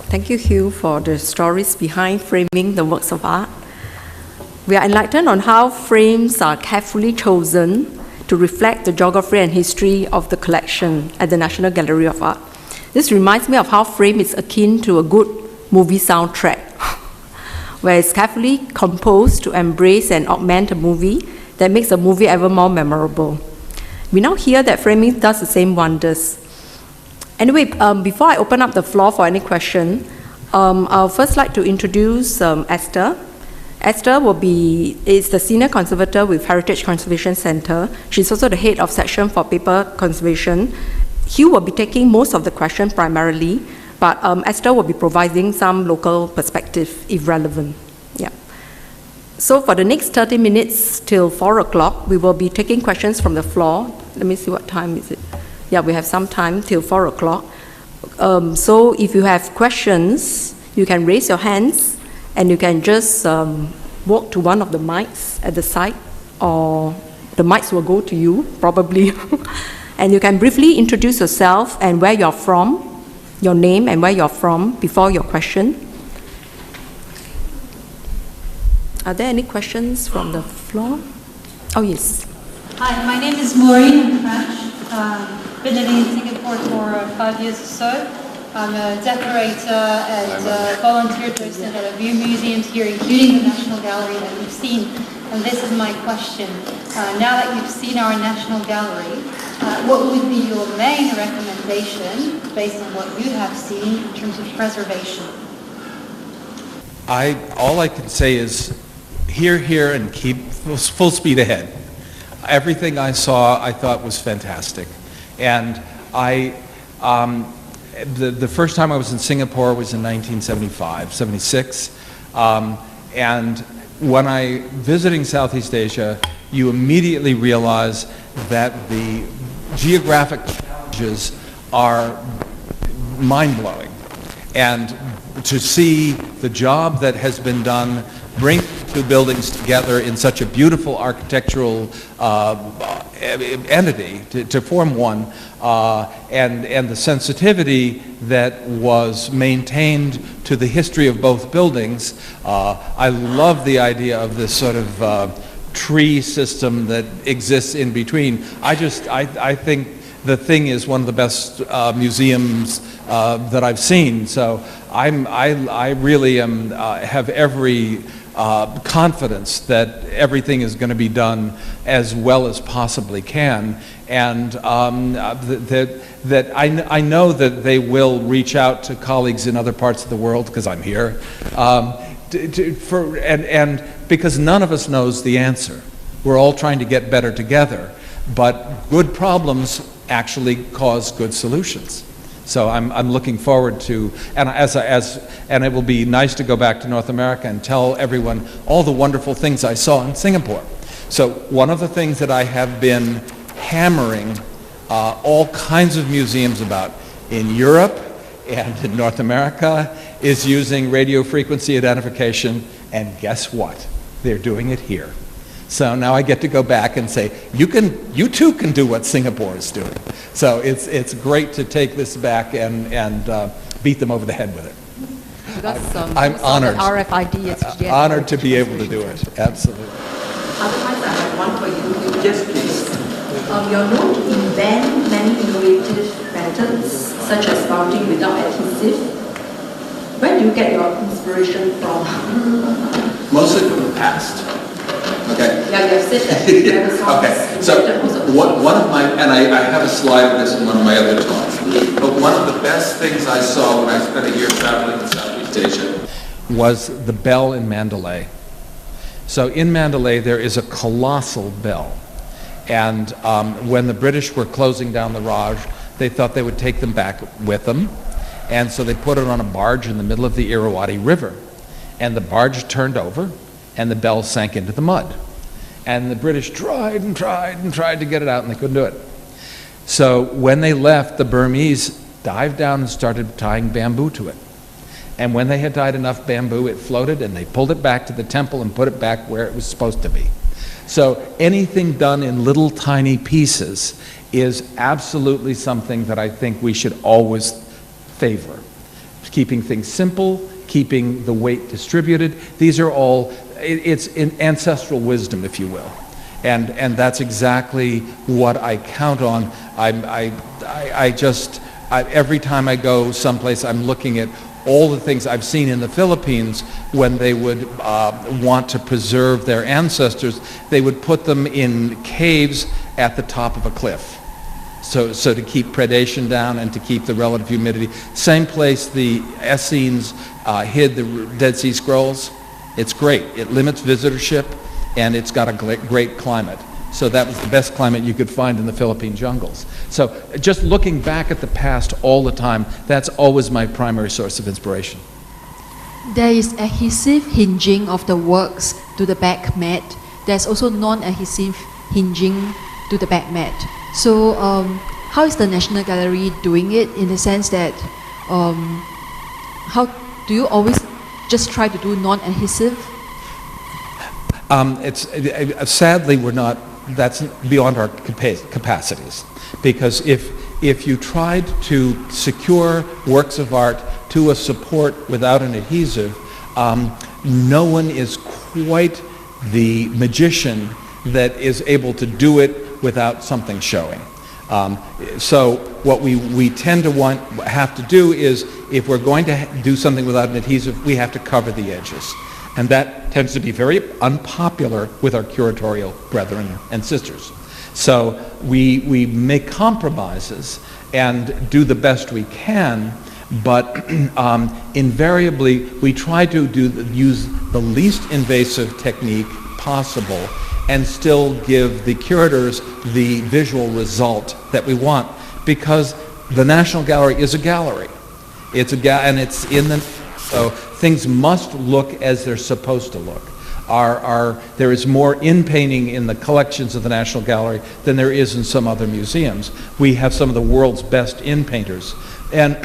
Thank you, Hugh, for the stories behind framing the works of art. We are enlightened on how frames are carefully chosen to reflect the geography and history of the collection at the National Gallery of Art. This reminds me of how frame is akin to a good movie soundtrack, where it's carefully composed to embrace and augment a movie that makes a movie ever more memorable. We now hear that framing does the same wonders. Anyway, before I open up the floor for any question, I'll first like to introduce Esther. Esther is the Senior Conservator with Heritage Conservation Centre. She's also the head of section for paper conservation. Hugh will be taking most of the questions primarily, but Esther will be providing some local perspective if relevant. Yeah. So for the next 30 minutes till 4 o'clock, we will be taking questions from the floor. Let me see, what time is it? Yeah, we have some time till 4 o'clock. So if you have questions, you can raise your hands and you can just walk to one of the mics at the side, or the mics will go to you, probably. And you can briefly introduce yourself and where you're from, your name and where you're from before your question. Are there any questions from the floor? Oh, yes. Hi, my name is Maureen. I'm French. Been living in Singapore for 5 years or so. I'm a decorator and volunteer docent at a few museums here, including the National Gallery that you've seen. And this is my question. Now that you've seen our National Gallery, what would be your main recommendation based on what you have seen in terms of preservation? All I can say is here, and keep full speed ahead. Everything I saw, I thought was fantastic. And the first time I was in Singapore was in 1975, 76. And when I visiting Southeast Asia, you immediately realize that the geographic challenges are mind-blowing. And to see the job that has been done, bring two buildings together in such a beautiful architectural entity to form one, and the sensitivity that was maintained to the history of both buildings. I love the idea of this sort of tree system that exists in between. I think the thing is one of the best museums that I've seen. So I really have every confidence that everything is going to be done as well as possibly can, and that I know that they will reach out to colleagues in other parts of the world, because I'm here, and because none of us knows the answer. We're all trying to get better together, but good problems actually cause good solutions. So I'm looking forward to, and and it will be nice to go back to North America and tell everyone all the wonderful things I saw in Singapore. So one of the things that I have been hammering all kinds of museums about in Europe and in North America is using radio frequency identification, and guess what? They're doing it here. So now I get to go back and say, you too can do what Singapore is doing. So it's great to take this back and beat them over the head with it. Because, I'm honored. RFID is honored to be able to do it. Absolutely. Otherwise, I have one for you. Yes, please. You're known to invent many innovative methods, such as mounting without adhesive. Where do you get your inspiration from? Mostly from the past. Okay. Yeah, you have said that. Okay. So one of my, and I have a slide of this in one of my other talks, but one of the best things I saw when I spent a year traveling in Southeast Asia was the bell in Mandalay. So in Mandalay there is a colossal bell, and when the British were closing down the Raj, they thought they would take them back with them, and so they put it on a barge in the middle of the Irrawaddy River, and the barge turned over and the bell sank into the mud. And the British tried and tried and tried to get it out, and they couldn't do it. So when they left, the Burmese dived down and started tying bamboo to it. And when they had tied enough bamboo, it floated, and they pulled it back to the temple and put it back where it was supposed to be. So anything done in little tiny pieces is absolutely something that I think we should always favor. keeping things simple, keeping the weight distributed. These are all, it's ancestral wisdom, if you will. And that's exactly what I count on. Every time I go someplace, I'm looking at all the things I've seen in the Philippines when they would want to preserve their ancestors. They would put them in caves at the top of a cliff. So to keep predation down and to keep the relative humidity. Same place the Essenes hid the Dead Sea Scrolls. It's great. It limits visitorship, and it's got a great climate. So that was the best climate you could find in the Philippine jungles. So just looking back at the past all the time, that's always my primary source of inspiration. There is adhesive hinging of the works to the back mat. There's also non-adhesive hinging to the back mat. So how is the National Gallery doing it, in the sense that how do you always just try to do non-adhesive? Sadly, we're not. That's beyond our capacities, because if you tried to secure works of art to a support without an adhesive, no one is quite the magician that is able to do it without something showing. So what we tend to have to do is, if we're going to do something without an adhesive, we have to cover the edges. And that tends to be very unpopular with our curatorial brethren and sisters. So we make compromises and do the best we can, but invariably we try to use the least invasive technique possible and still give the curators the visual result that we want, because the National Gallery is a gallery. It's and it's in the, so things must look as they're supposed to look. There is more in-painting in the collections of the National Gallery than there is in some other museums. We have some of the world's best in-painters. And,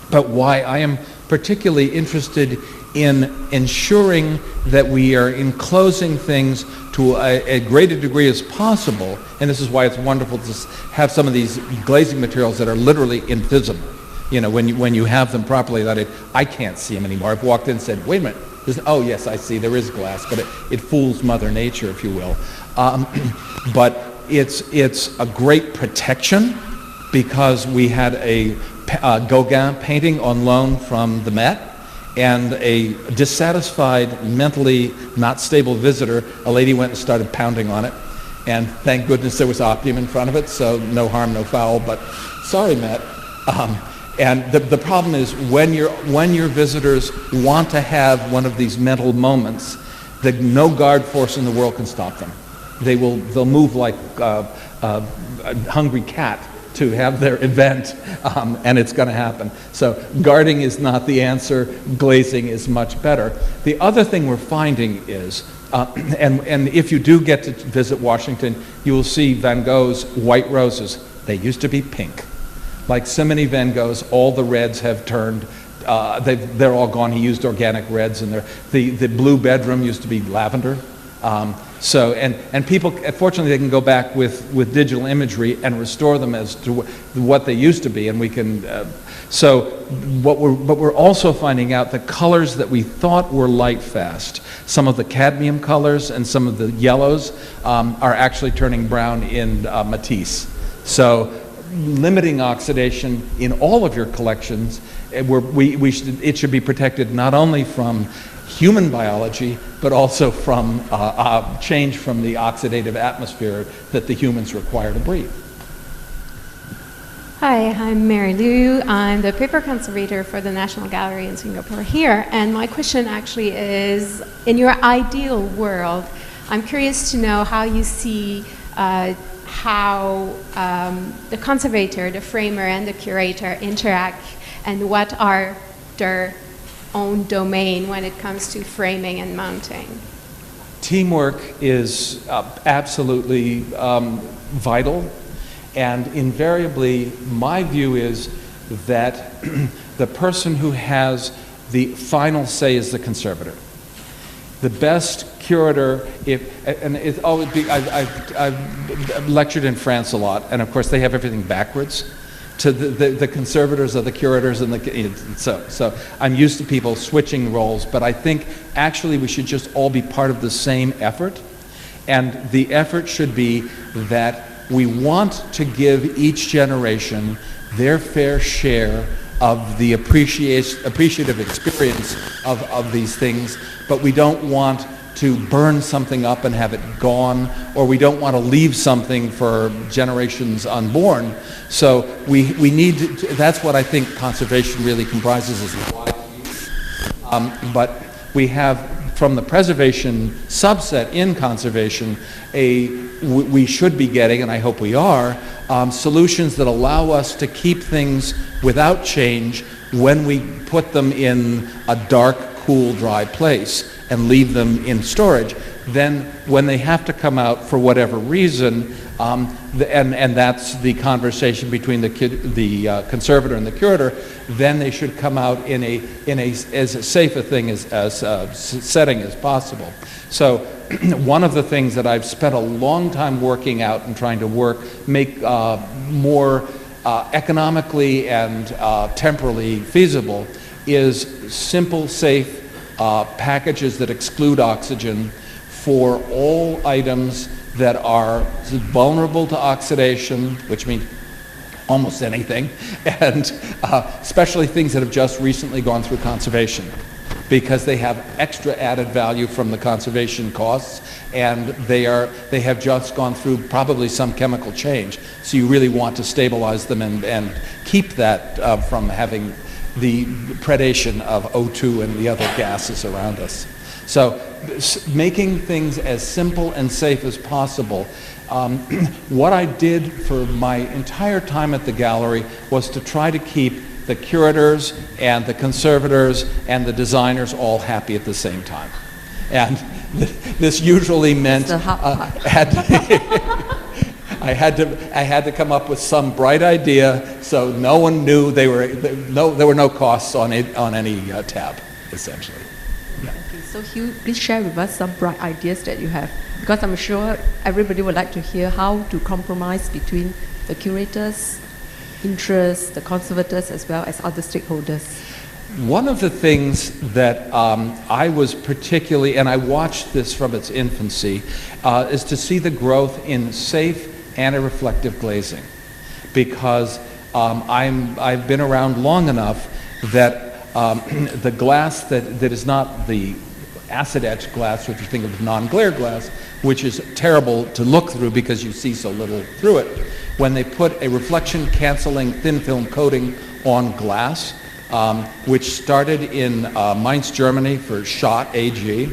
but why I am particularly interested in ensuring that we are enclosing things to a greater degree as possible, and this is why it's wonderful to have some of these glazing materials that are literally invisible. You know, when you have them properly lighted, I can't see them anymore. I've walked in and said, wait a minute, oh yes, I see, there is glass, but it fools Mother Nature, if you will. But it's a great protection, because we had a Gauguin painting on loan from the Met, and a dissatisfied, mentally not stable visitor, a lady went and started pounding on it, and thank goodness there was opium in front of it, so no harm, no foul, but sorry, Met. And the problem is, when your visitors want to have one of these mental moments, no guard force in the world can stop them. They'll move like a hungry cat to have their event, and it's going to happen. So guarding is not the answer. Glazing is much better. The other thing we're finding is, and if you do get to visit Washington, you will see Van Gogh's White Roses. They used to be pink. Like so many Van Goghs, all the reds have turned, they're all gone. He used organic reds in there. The blue bedroom used to be lavender. So, and people, fortunately, they can go back with digital imagery and restore them as to what they used to be, and we can, but we're also finding out that colors that we thought were light fast, some of the cadmium colors and some of the yellows are actually turning brown in Matisse. So, limiting oxidation in all of your collections, it should be protected not only from human biology, but also from change from the oxidative atmosphere that the humans require to breathe. Hi, I'm Mary Liu. I'm the paper conservator for the National Gallery in Singapore here. And my question actually is, in your ideal world, I'm curious to know how you see how the conservator, the framer, and the curator interact, and what are their own domain when it comes to framing and mounting. Teamwork is absolutely vital, and invariably my view is that the person who has the final say is the conservator. The best curator, I've lectured in France a lot, and of course they have everything backwards. to the conservators or the curators, and so I'm used to people switching roles, but I think actually we should just all be part of the same effort, and the effort should be that we want to give each generation their fair share of the appreciative experience of these things, but we don't want to burn something up and have it gone, or we don't want to leave something for generations unborn. So we need to, that's what I think conservation really comprises, is wide use. But we have, from the preservation subset in conservation, we should be getting, and I hope we are, solutions that allow us to keep things without change when we put them in a dark, cool, dry place and leave them in storage. Then when they have to come out for whatever reason, and that's the conversation between the conservator and the curator, then they should come out in as safe a thing as setting as possible. So one of the things that I've spent a long time working out and trying to make more economically and temporally feasible is simple, safe packages that exclude oxygen for all items that are vulnerable to oxidation, which means almost anything, and especially things that have just recently gone through conservation, because they have extra added value from the conservation costs, and they have just gone through probably some chemical change. So you really want to stabilize them and keep that from having the predation of O2 and the other gases around us. So making things as simple and safe as possible. What I did for my entire time at the gallery was to try to keep the curators and the conservators and the designers all happy at the same time. And this usually meant I had to come up with some bright idea so no one knew there were no costs on any tab, essentially. Okay, so Hugh, please share with us some bright ideas that you have, because I'm sure everybody would like to hear how to compromise between the curators' interests, the conservators, as well as other stakeholders. One of the things that I was particularly, and I watched this from its infancy, is to see the growth in safe anti-reflective glazing, because I've been around long enough that the glass that is not the acid-etched glass, which you think of non-glare glass, which is terrible to look through because you see so little through it, when they put a reflection-canceling thin film coating on glass, which started in Mainz, Germany for Schott AG,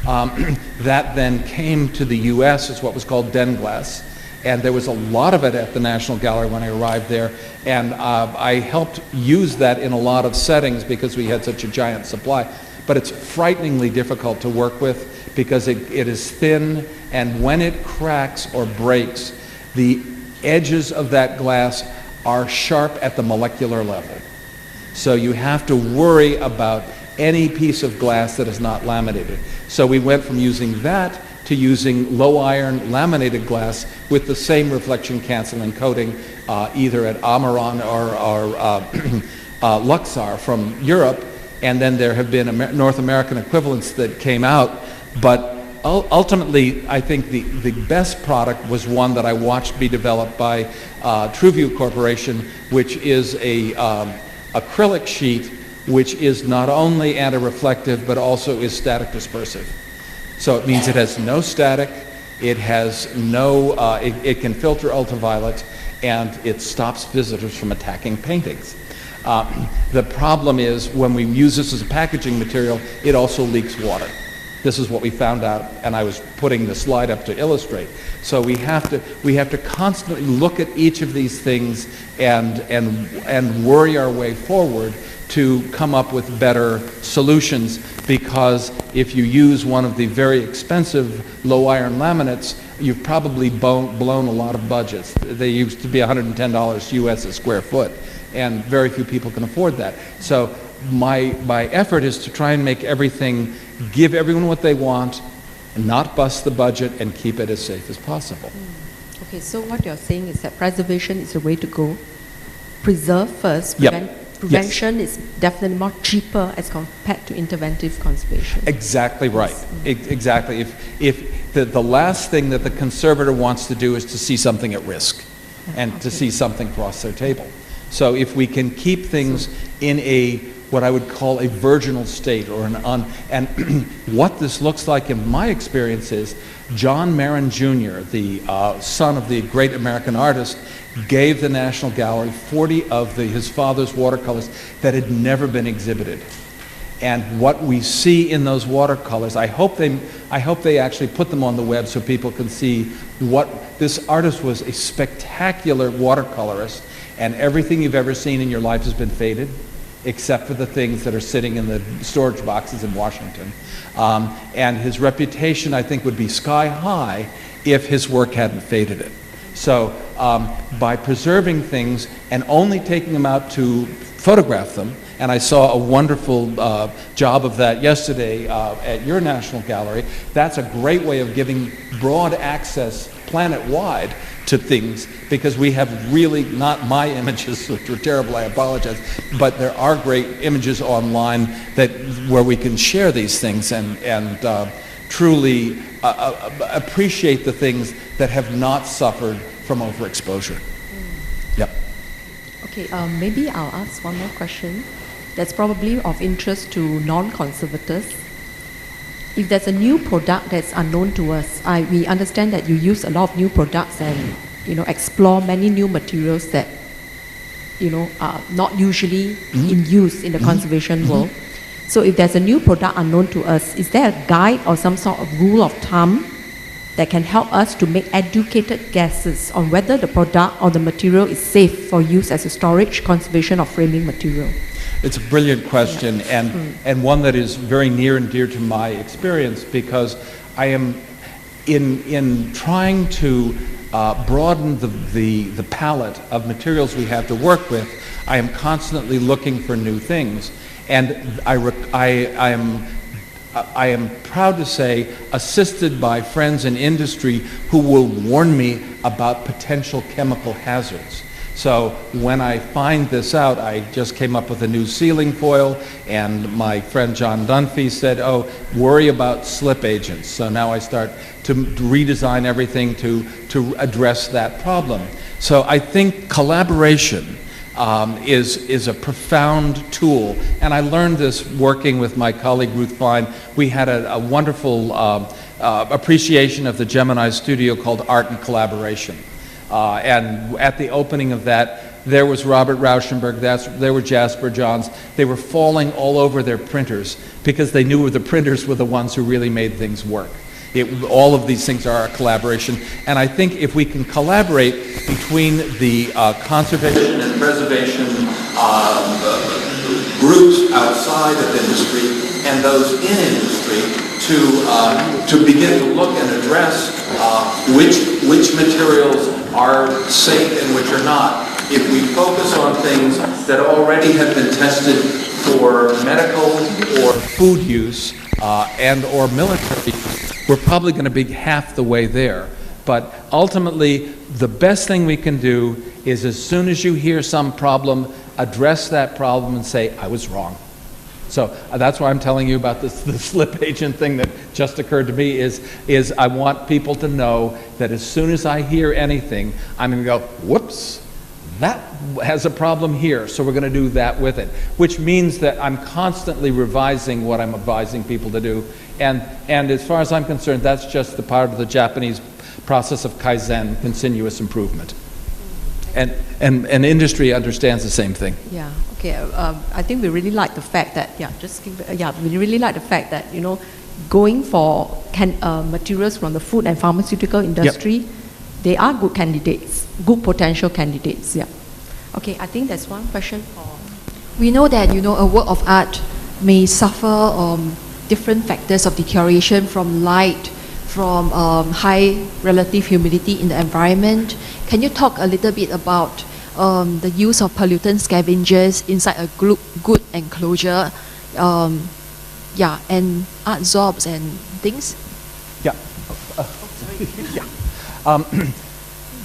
that then came to the US as what was called Den glass. And there was a lot of it at the National Gallery when I arrived there, and I helped use that in a lot of settings because we had such a giant supply. But it's frighteningly difficult to work with because it is thin, and when it cracks or breaks, the edges of that glass are sharp at the molecular level. So you have to worry about any piece of glass that is not laminated. So we went from using that to using low iron laminated glass with the same reflection canceling coating, either at Amaran or Luxar from Europe, and then there have been North American equivalents that came out, but ultimately I think the best product was one that I watched be developed by TrueView Corporation, which is a acrylic sheet which is not only anti-reflective but also is static dispersive. So it means it has no static, it has no, it can filter ultraviolet, and it stops visitors from attacking paintings. The problem is when we use this as a packaging material, it also leaks water. This is what we found out, and I was putting the slide up to illustrate. So we have to constantly look at each of these things and worry our way forward to come up with better solutions, because if you use one of the very expensive low iron laminates, you've probably blown a lot of budgets. They used to be $110 US a square foot, and very few people can afford that. So my effort is to try and make everything, give everyone what they want, and not bust the budget, and keep it as safe as possible. Okay, so what you're saying is that preservation is the way to go. preserve first. Yep. Prevention is definitely more cheaper as compared to interventive conservation. Exactly right. Exactly. If the last thing that the conservator wants to do is to see something at risk and to see something cross their table. So if we can keep things in what I would call a virginal state, or and what this looks like in my experience is John Marin Jr., the son of the great American artist, gave the National Gallery 40 of his father's watercolors that had never been exhibited. And what we see in those watercolors, I hope they actually put them on the web so people can see what this artist was. A spectacular watercolorist, and everything you've ever seen in your life has been faded, except for the things that are sitting in the storage boxes in Washington. And his reputation, I think, would be sky high if his work hadn't faded it. So by preserving things and only taking them out to photograph them, and I saw a wonderful job of that yesterday at your National Gallery, that's a great way of giving broad access planet-wide to things, because we have really, not my images, which are terrible, I apologize, but there are great images online where we can share these things and truly appreciate the things that have not suffered from overexposure. Yep. Okay, maybe I'll ask one more question that's probably of interest to non-conservators. If there's a new product that's unknown to us, we understand that you use a lot of new products and explore many new materials that are not usually in use in the conservation world. So if there's a new product unknown to us, is there a guide or some sort of rule of thumb that can help us to make educated guesses on whether the product or the material is safe for use as a storage, conservation, or framing material? It's a brilliant question, and one that is very near and dear to my experience, because I am in trying to broaden the palette of materials we have to work with. I am constantly looking for new things, and I am proud to say assisted by friends in industry who will warn me about potential chemical hazards. So when I find this out, I just came up with a new sealing foil, and my friend John Dunphy said, oh, worry about slip agents. So now I start to redesign everything to address that problem. So I think collaboration is a profound tool, and I learned this working with my colleague Ruth Fine. We had a wonderful appreciation of the Gemini studio called Art and Collaboration. And at the opening of that, there was Robert Rauschenberg, there were Jasper Johns. They were falling all over their printers because they knew the printers were the ones who really made things work. All of these things are a collaboration. And I think if we can collaborate between the conservation and preservation groups outside of industry and those in industry to begin to look and address which materials are safe and which are not. If we focus on things that already have been tested for medical or food use and or military use, we're probably going to be half the way there. But ultimately, the best thing we can do is, as soon as you hear some problem, address that problem and say, I was wrong. So that's why I'm telling you about the slip agent thing that just occurred to me is I want people to know that as soon as I hear anything, I'm going to go, whoops, that has a problem here, so we're going to do that with it, which means that I'm constantly revising what I'm advising people to do. And as far as I'm concerned, that's just the part of the Japanese process of Kaizen, continuous improvement. And industry understands the same thing. Yeah. Okay. I think we really like the fact that we really like the fact that going for materials from the food and pharmaceutical industry, they are good candidates, good potential candidates. Yeah. Okay. I think there's one question for. We know that a work of art may suffer different factors of deterioration, from light, from high relative humidity in the environment. Can you talk a little bit about the use of pollutant scavengers inside a good enclosure, and art absorbs and things? Yeah.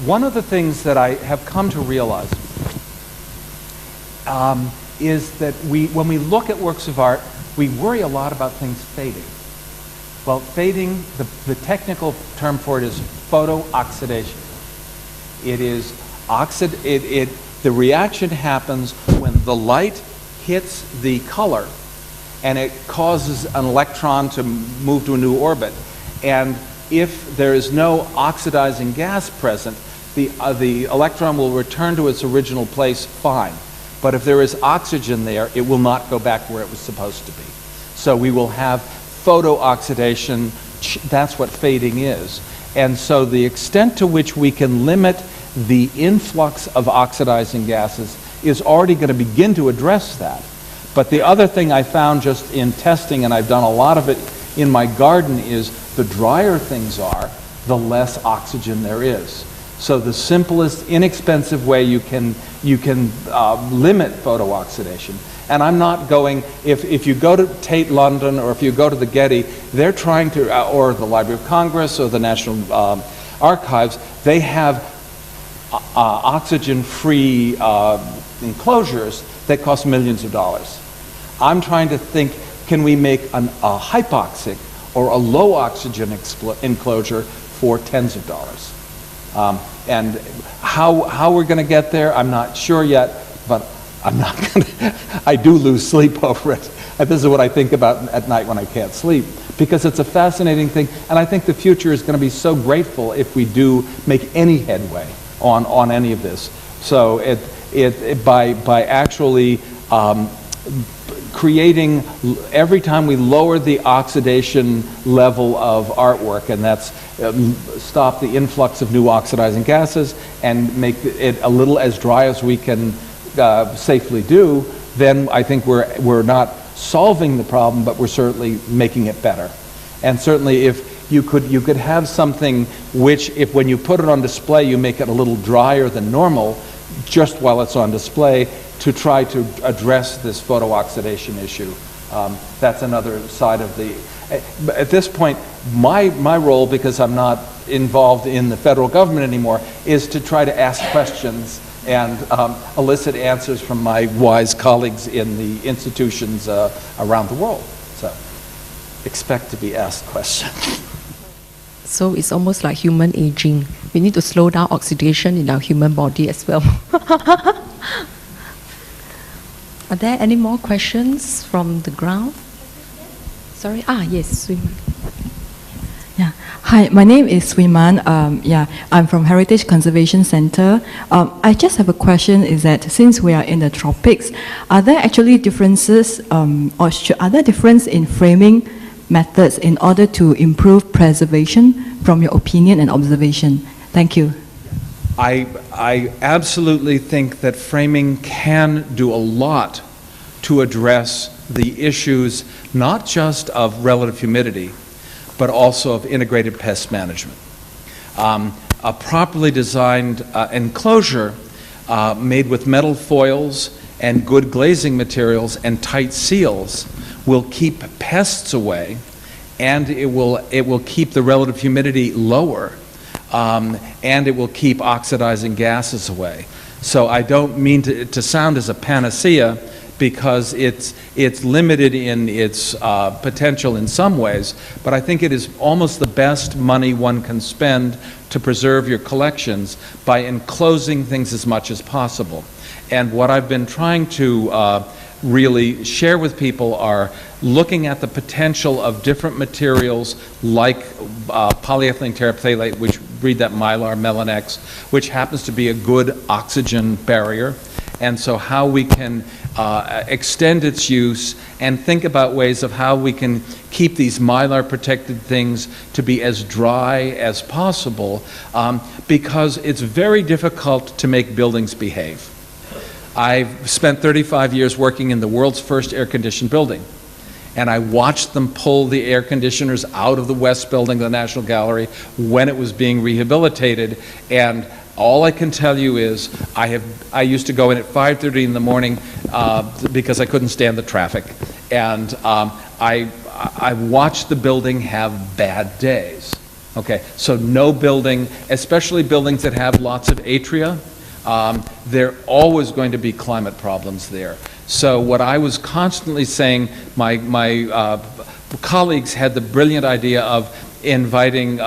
One of the things that I have come to realize is that when we look at works of art, we worry a lot about things fading. Well, fading, the technical term for it is photooxidation. It is the reaction happens when the light hits the color and it causes an electron to move to a new orbit. And if there is no oxidizing gas present, the electron will return to its original place fine. But if there is oxygen there, it will not go back where it was supposed to be. So we will have photooxidation. That's what fading is. And so the extent to which we can limit the influx of oxidizing gases is already going to begin to address that. But the other thing I found just in testing, and I've done a lot of it in my garden, is the drier things are, the less oxygen there is. So the simplest, inexpensive way you can limit photooxidation. And I'm not going, if you go to Tate London or if you go to the Getty, they're trying to, or the Library of Congress or the National Archives, they have oxygen-free enclosures that cost millions of dollars. I'm trying to think, can we make a hypoxic or a low oxygen enclosure for tens of dollars? And how we're going to get there, I'm not sure yet, but I'm not going to, I do lose sleep over it. This is what I think about at night when I can't sleep, because it's a fascinating thing, and I think the future is going to be so grateful if we do make any headway on any of this. So by actually creating, every time we lower the oxidation level of artwork, and that's stop the influx of new oxidizing gases and make it a little as dry as we can safely do, then I think we're not solving the problem, but we're certainly making it better. And certainly if you could have something which, if when you put it on display you make it a little drier than normal just while it's on display, to try to address this photooxidation issue. That's another side of the... At this point, my role, because I'm not involved in the federal government anymore, is to try to ask questions and elicit answers from my wise colleagues in the institutions around the world. So, expect to be asked questions. So it's almost like human aging. We need to slow down oxidation in our human body as well. Are there any more questions from the ground? Sorry, yes, Swiman. Yeah. Hi, my name is Swiman. I'm from Heritage Conservation Center. I just have a question, is that since we are in the tropics, are there actually differences are there difference in framing methods in order to improve preservation from your opinion and observation? Thank you. I absolutely think that framing can do a lot to address the issues not just of relative humidity, but also of integrated pest management. A properly designed enclosure made with metal foils and good glazing materials and tight seals will keep pests away, and it will keep the relative humidity lower, and it will keep oxidizing gases away. So I don't mean to sound as a panacea, because it's limited in its potential in some ways, but I think it is almost the best money one can spend to preserve your collections by enclosing things as much as possible. And what I've been trying to really share with people are looking at the potential of different materials like polyethylene terephthalate, which read that Mylar Melanex, which happens to be a good oxygen barrier. And so how we can extend its use and think about ways of how we can keep these Mylar protected things to be as dry as possible, because it's very difficult to make buildings behave. I've spent 35 years working in the world's first air-conditioned building, and I watched them pull the air conditioners out of the West Building, the National Gallery, when it was being rehabilitated. And all I can tell you is I used to go in at 5:30 in the morning because I couldn't stand the traffic, and I watched the building have bad days. Okay, so no building, especially buildings that have lots of atria, There are always going to be climate problems there. So what I was constantly saying, my colleagues had the brilliant idea of inviting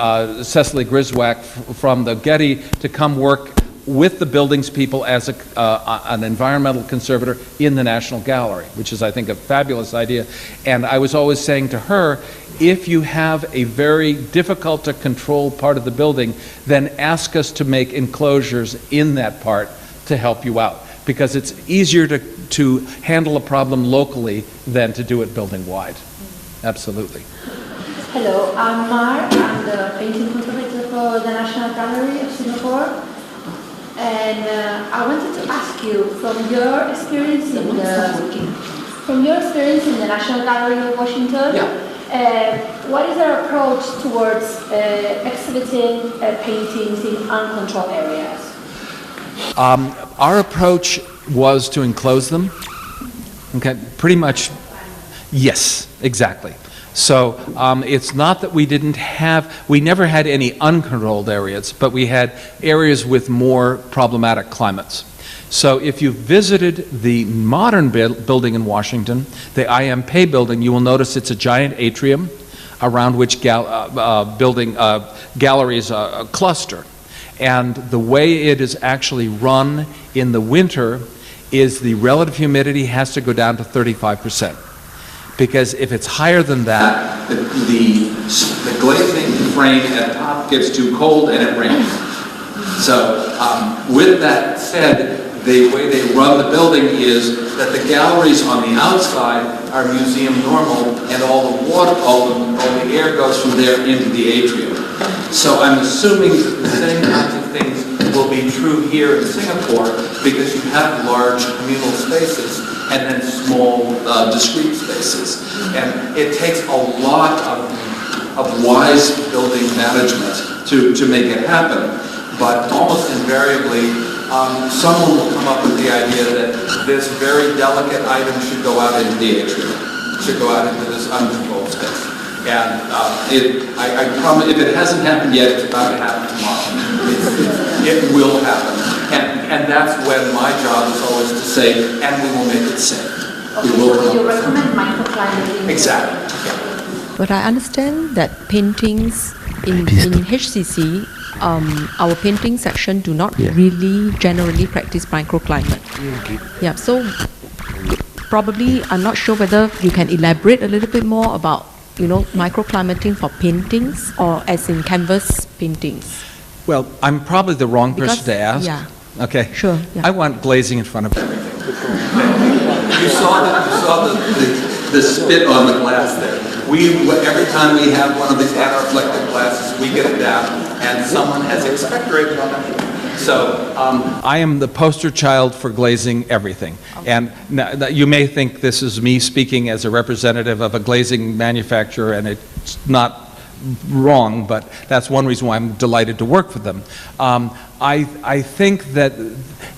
Cecily Griswack from the Getty to come work with the buildings people as an environmental conservator in the National Gallery, which is, I think, a fabulous idea. And I was always saying to her, if you have a very difficult to control part of the building, then ask us to make enclosures in that part to help you out. Because it's easier to handle a problem locally than to do it building-wide. Absolutely. Hello, I'm Mar. I'm the painting conservator for the National Gallery of Singapore. And I wanted to ask you, from your experience in the National Gallery of Washington, what is your approach towards exhibiting paintings in uncontrolled areas? Our approach was to enclose them. Okay, pretty much, yes, exactly. So it's not that we never had any uncontrolled areas, but we had areas with more problematic climates. So if you visited the modern building in Washington, the I.M. Pei building, you will notice it's a giant atrium around which galleries cluster. And the way it is actually run in the winter is the relative humidity has to go down to 35%. Because if it's higher than that, the glazing frame at top gets too cold and it rains. So with that said, the way they run the building is that the galleries on the outside are museum normal, and all the water, all the air goes from there into the atrium. So I'm assuming that the same kinds of things will be true here in Singapore, because you have large communal spaces and then small discrete spaces. And it takes a lot of wise building management to make it happen. But almost invariably, someone will come up with the idea that this very delicate item should go out into the atrium, should go out into this uncontrolled space. And I promise, if it hasn't happened yet, it's about to happen tomorrow. It will happen. And that's when my job is always to say, and we will make it safe. Okay, so you recommend microclimating? Exactly. Yeah. But I understand that paintings in HCC, our painting section do not really generally practice microclimate. Yeah, so probably I'm not sure whether you can elaborate a little bit more about, microclimating for paintings or as in canvas paintings. well, I'm probably the wrong person to ask. Yeah. Okay. Sure. Yeah. I want glazing in front of everything. You saw the spit on the glass there. Every time we have one of these anti-reflective glasses, we get it down, and someone has expectorated on it. So I am the poster child for glazing everything. And now, you may think this is me speaking as a representative of a glazing manufacturer, and it's not wrong, but that's one reason why I'm delighted to work for them. I think that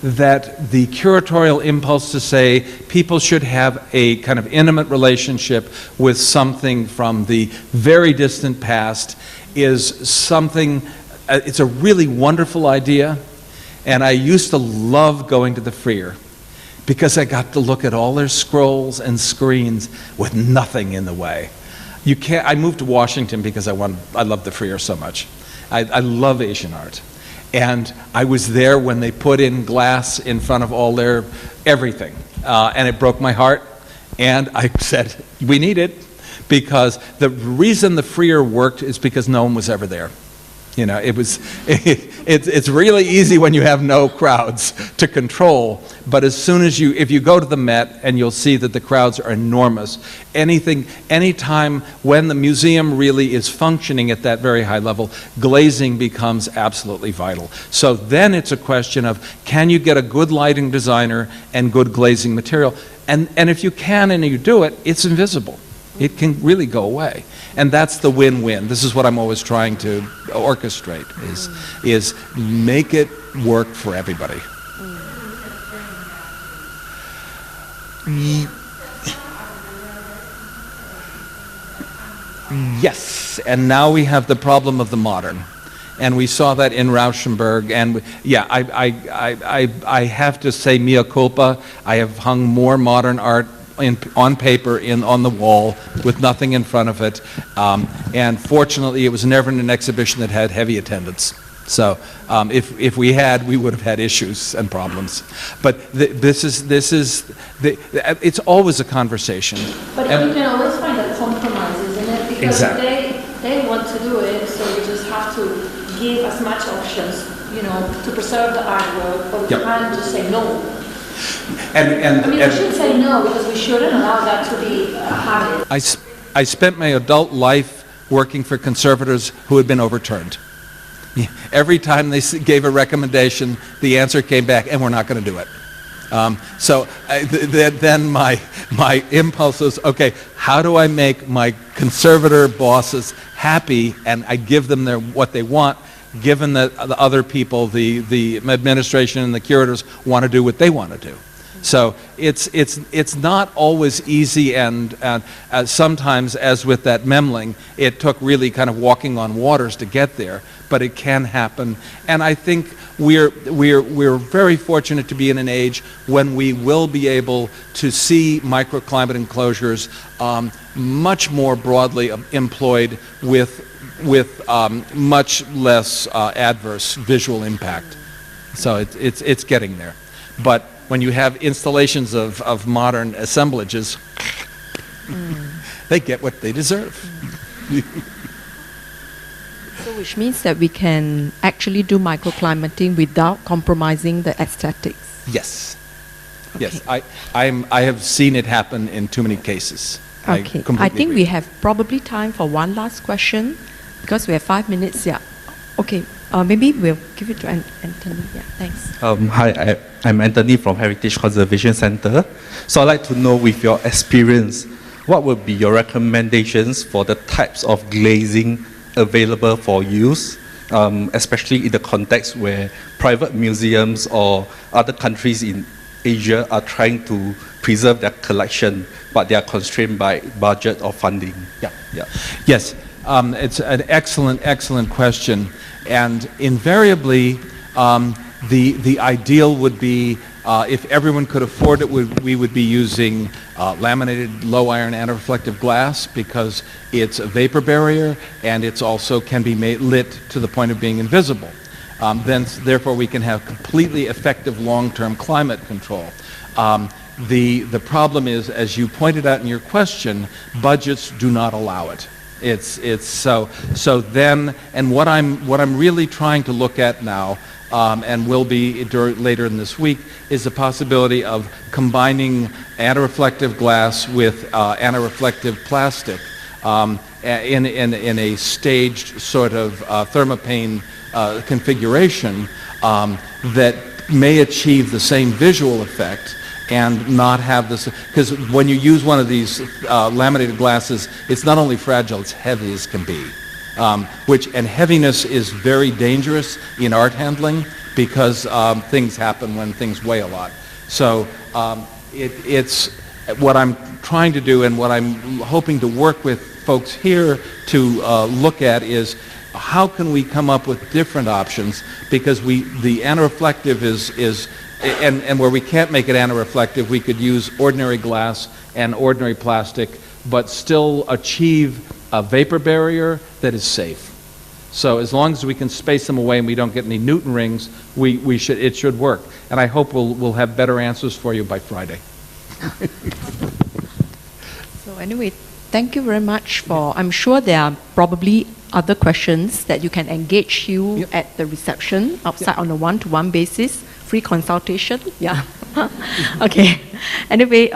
the curatorial impulse to say people should have a kind of intimate relationship with something from the very distant past is something, it's a really wonderful idea, and I used to love going to the Freer because I got to look at all their scrolls and screens with nothing in the way. I moved to Washington because I love the Freer so much. I love Asian art. And I was there when they put in glass in front of all their everything. And it broke my heart. And I said, we need it. Because the reason the Freer worked is because no one was ever there. You know, it's really easy when you have no crowds to control, but as soon as if you go to the Met, and you'll see that the crowds are enormous, anytime when the museum really is functioning at that very high level, glazing becomes absolutely vital. So then it's a question of, can you get a good lighting designer and good glazing material? And if you can and you do it, it's invisible. It can really go away. And that's the win-win. This is what I'm always trying to orchestrate, is make it work for everybody. Yes, and now we have the problem of the modern. And we saw that in Rauschenberg. And yeah, I have to say mea culpa. I have hung more modern art on paper on the wall with nothing in front of it. And fortunately, it was never in an exhibition that had heavy attendance. So if we had, we would have had issues and problems. But it's always a conversation. But you can always find a compromise, isn't it? Because exactly. they want to do it, so you just have to give as much options, to preserve the artwork, but you can't just say no. We should say no, because we shouldn't allow that to be a habit. I spent my adult life working for conservators who had been overturned. Every time they gave a recommendation, the answer came back, and we're not going to do it. Then my impulse was, okay, how do I make my conservator bosses happy, and I give them what they want, given that the other people, the administration and the curators, want to do what they want to do. So it's not always easy, and sometimes, as with that Memling, it took really kind of walking on waters to get there, but it can happen. And I think we're very fortunate to be in an age when we will be able to see microclimate enclosures much more broadly employed with much less adverse visual impact. So it's getting there. But when you have installations of modern assemblages, they get what they deserve. So which means that we can actually do microclimating without compromising the aesthetics. Yes. Okay. Yes, I have seen it happen in too many cases. Okay, I think we have probably time for one last question, because we have 5 minutes. Yeah. Okay. Maybe we'll give it to Anthony. Yeah. Thanks. Hi, I'm Anthony from Heritage Conservation Center. So I'd like to know, with your experience, what would be your recommendations for the types of glazing available for use, especially in the context where private museums or other countries in Asia are trying to preserve their collection, but they are constrained by budget or funding? Yes, it's an excellent question. And invariably, the ideal would be, if everyone could afford it, we would be using laminated low iron anti-reflective glass, because it's a vapor barrier and it's also can be lit to the point of being invisible. Therefore, we can have completely effective long-term climate control. The problem is, as you pointed out in your question, budgets do not allow it. It's so then, and what I'm really trying to look at now, and will be later in this week, is the possibility of combining anti-reflective glass with anti-reflective plastic in a staged sort of thermopane configuration that may achieve the same visual effect and not have this, because when you use one of these laminated glasses, it's not only fragile, it's heavy as can be. And heaviness is very dangerous in art handling, because things happen when things weigh a lot. So it's what I'm trying to do, and what I'm hoping to work with folks here to look at is, how can we come up with different options, because the anti-reflective is and where we can't make it anti-reflective, we could use ordinary glass and ordinary plastic, but still achieve a vapor barrier that is safe. So as long as we can space them away and we don't get any Newton rings, it should work. And I hope we'll have better answers for you by Friday. So anyway, thank you very much for, I'm sure there are probably other questions that you can engage Hugh at the reception outside on a one-to-one basis. Free consultation. Yeah. Okay. Anyway,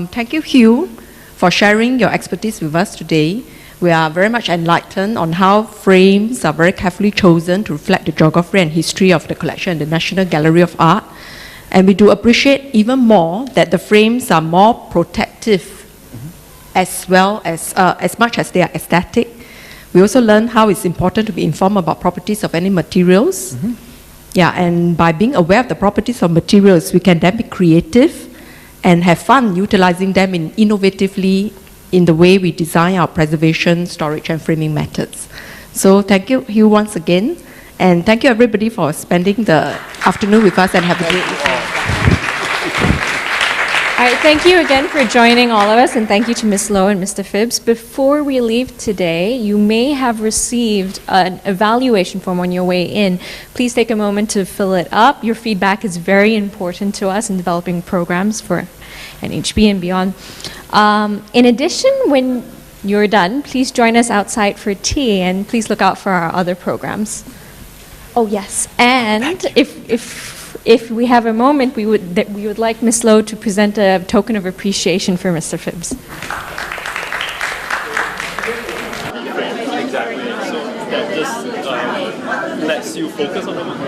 thank you, Hugh, for sharing your expertise with us today. We are very much enlightened on how frames are very carefully chosen to reflect the geography and history of the collection in the National Gallery of Art. And we do appreciate even more that the frames are more protective as well as much as they are aesthetic. We also learned how it's important to be informed about properties of any materials. Yeah, and by being aware of the properties of materials, we can then be creative and have fun utilizing them innovatively in the way we design our preservation, storage, and framing methods. So thank you, Hugh, once again. And thank you everybody for spending the afternoon with us, and have a great evening. All right, thank you again for joining all of us, and thank you to Ms. Lowe and Mr. Phibbs. Before we leave today, you may have received an evaluation form on your way in. Please take a moment to fill it up. Your feedback is very important to us in developing programs for NHB and beyond. In addition, when you're done, please join us outside for tea, and please look out for our other programs. Oh yes, and if we have a moment, we would like Ms. Lowe to present a token of appreciation for Mr. Phibbs. Exactly. So that just lets you focus on the moment.